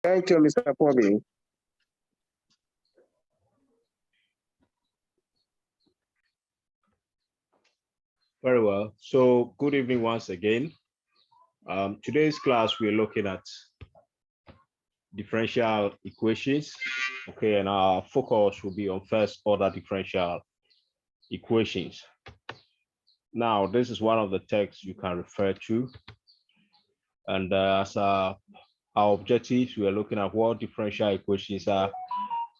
Thank you, Mr. Pobi. Very well. So good evening once again. Today's class, we're looking at differential equations. Okay, and our focus will be on first order differential equations. Now, this is one of the texts you can refer to. And as our objectives, we are looking at what differential equations are,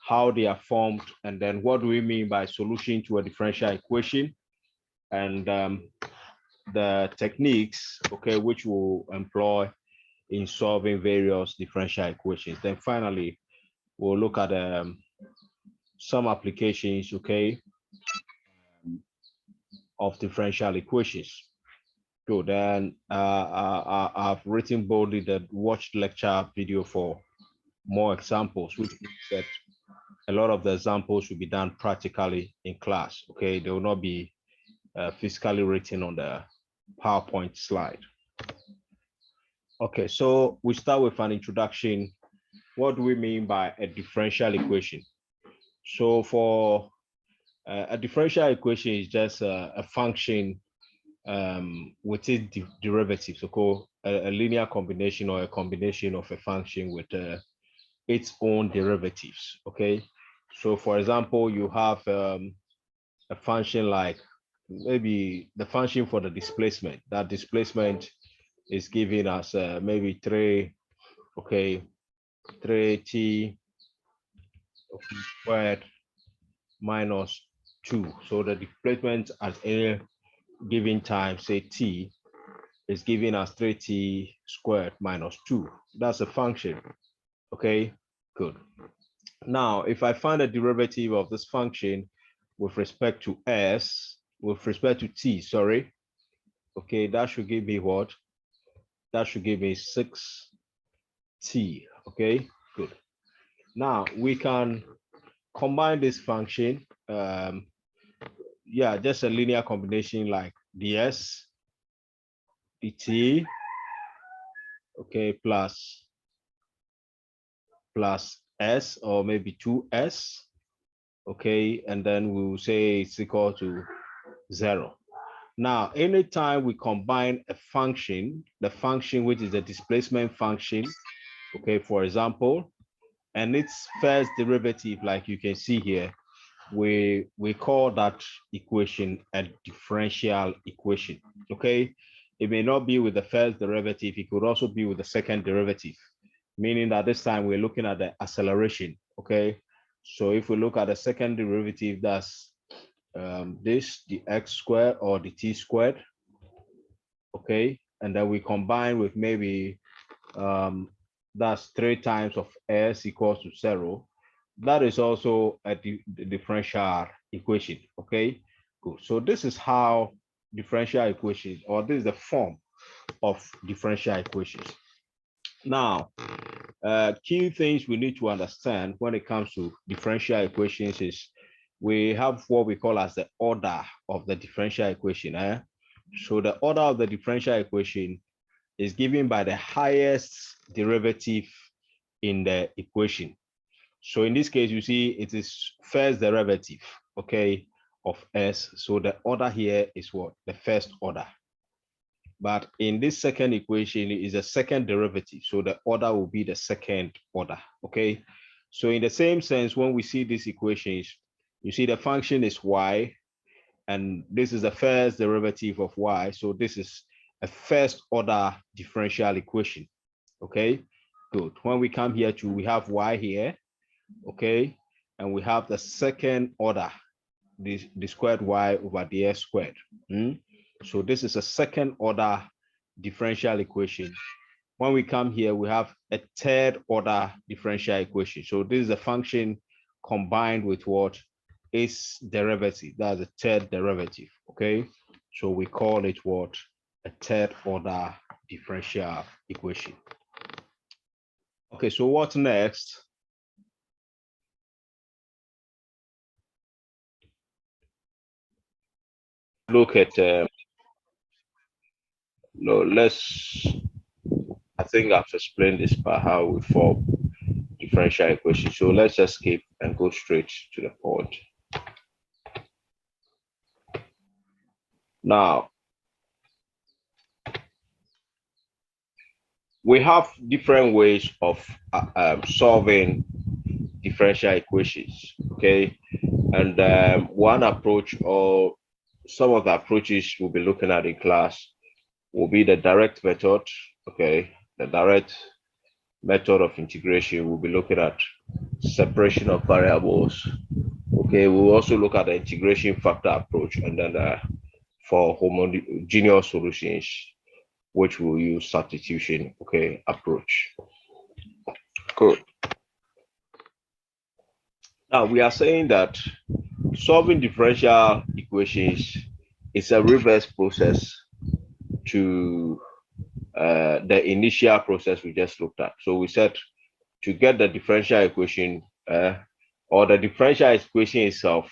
how they are formed, and then what do we mean by solution to a differential equation, and the techniques, okay, which we'll employ in solving various differential equations. Then finally, we'll look at some applications, okay, of differential equations. Good. Then I've written boldly the watch lecture video for more examples, which means that a lot of the examples will be done practically in class. Okay, they will not be physically written on the PowerPoint slide. Okay, so we start with an introduction. What do we mean by a differential equation? So for a differential equation is just a function with its derivatives, so a linear combination or a combination of a function with its own derivatives. Okay, so for example, you have a function like maybe the function for the displacement. That displacement is given as maybe 3, okay, 3t squared minus 2. So the displacement at any given time, say t, is given as 3t squared minus 2. That's a function. Okay, good. Now, if I find a derivative of this function with respect to t, sorry, okay, that should give me what? That should give me 6t. Okay, good. Now we can combine this function. Yeah, just a linear combination like ds, dt, okay, plus s, or maybe 2s, okay, and then we will say it's equal to 0. Now, anytime we combine a function, the function which is a displacement function, okay, for example, and its first derivative, like you can see here, we call that equation a differential equation. Okay, it may not be with the first derivative, it could also be with the second derivative, meaning that this time we're looking at the acceleration. Okay, so if we look at the second derivative, that's this, the x squared or the t squared. Okay, and then we combine with maybe that's 3 times of s equals to 0. That is also a differential equation. Okay, good. So this is how differential equations, or this is the form of differential equations. Now, key things we need to understand when it comes to differential equations is we have what we call as the order of the differential equation. So the order of the differential equation is given by the highest derivative in the equation. So in this case, you see it is first derivative, okay, of s. So the order here is what? The first order. But in this second equation, it is a second derivative. So the order will be the second order, okay? So in the same sense, when we see these equations, you see the function is y, and this is the first derivative of y. So this is a first order differential equation, okay? Good. When we come here to, we have y here, okay? And we have the second order, the squared y over the s squared. So this is a second order differential equation. When we come here, we have a third order differential equation. So this is a function combined with what? Its derivative. That's a third derivative, okay? So we call it what? A third order differential equation. Okay, so what's next? Look at, no, let's, I think I've explained this by how we form differential equation. So let's just skip and go straight to the point. Now, we have different ways of solving differential equations, okay? And one approach, or some of the approaches we'll be looking at in class, will be the direct method, okay? The direct method of integration, we'll be looking at separation of variables, okay? We'll also look at the integration factor approach, and then for homogeneous solutions, which we'll use substitution, okay, approach. Good. Now we are saying that solving differential equations is a reverse process to the initial process we just looked at. So we said to get the differential equation or the differential equation itself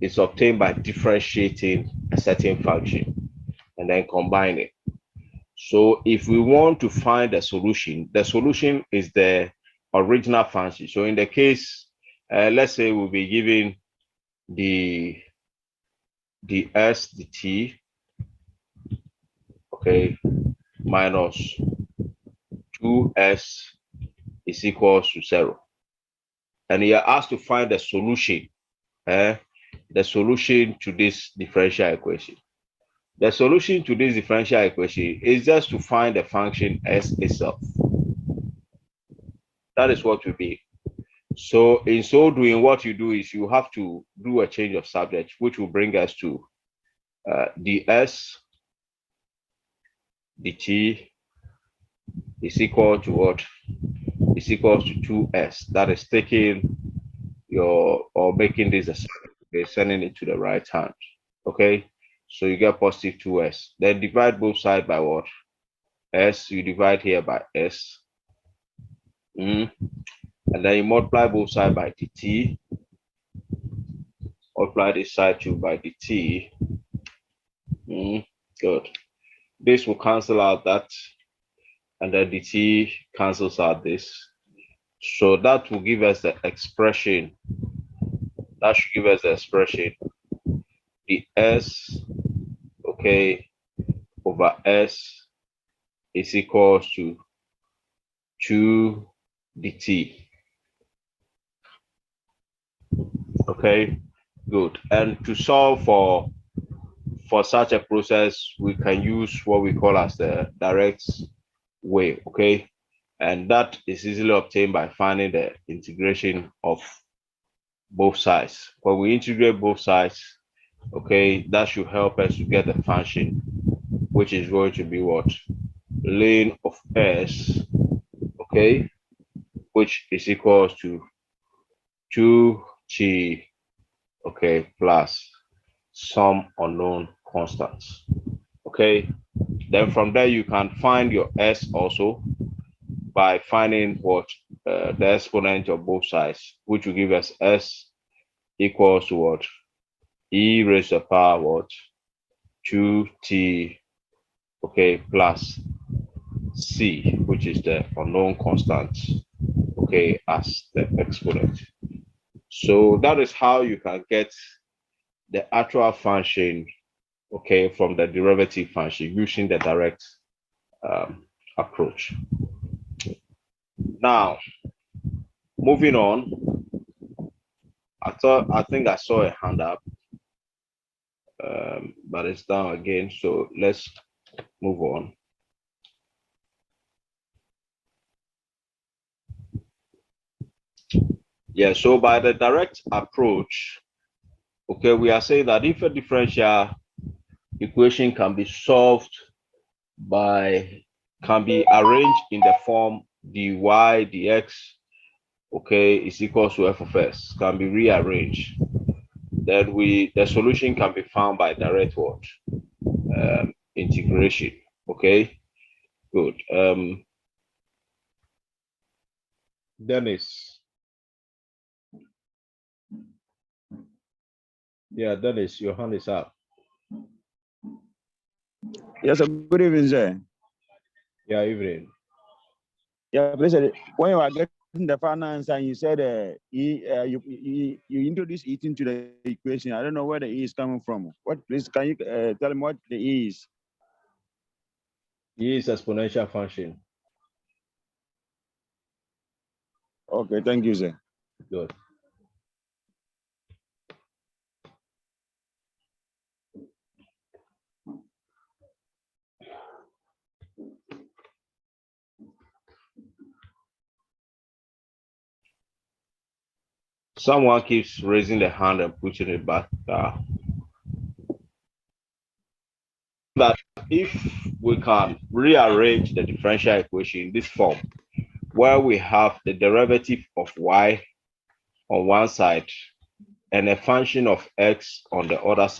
is obtained by differentiating a certain function and then combine it. So if we want to find the solution is the original function. So in the case, let's say we'll be given the s, the t, okay, minus 2s is equals to 0. And you are asked to find the solution to this differential equation. The solution to this differential equation is just to find the function s itself. That is what will be. So in so doing, what you do is you have to do a change of subject, which will bring us to ds dt is equal to what? Is equal to 2s. That is taking or making this a sending it to the right hand. Okay, so you get positive 2s. Then divide both sides by what? S. You divide here by s. And then you multiply both sides by dt. Multiply this side too by dt. Good. This will cancel out that, and then dt cancels out this. So that will give us the expression. That should give us the expression. The s, okay, over s is equals to 2 dt. Okay, good. And to solve for such a process, we can use what we call as the direct way, okay? And that is easily obtained by finding the integration of both sides. When we integrate both sides, okay, that should help us to get the function, which is going to be what? Ln of s, okay, which is equals to 2t, okay, plus some unknown constants, okay. Then from there you can find your s also by finding what the exponent of both sides, which will give us s equals to what? E raised to the power what? 2t, okay, plus c, which is the unknown constant, okay, as the exponent. So that is how you can get the actual function, okay, from the derivative function using the direct approach. Now, moving on, I think I saw a hand up, but it's down again. So let's move on. Yeah, so by the direct approach, okay, we are saying that if a differential equation can be solved can be arranged in the form dy dx, okay, is equals to f of s, can be rearranged, then the solution can be found by direct what? Integration, okay, good. Dennis. Yeah, Dennis, your hand is up. Yes, good evening, sir. Yeah, evening. Yeah, please, when you are getting the final answer, and you said you introduced it into the equation. I don't know where the E is coming from. What, please, can you tell me what the E is? E is exponential function. Okay, thank you, sir. Good. Someone keeps raising the hand and pushing it back. That if we can rearrange the differential equation in this form, where we have the derivative of y on one side and a function of x on the other side.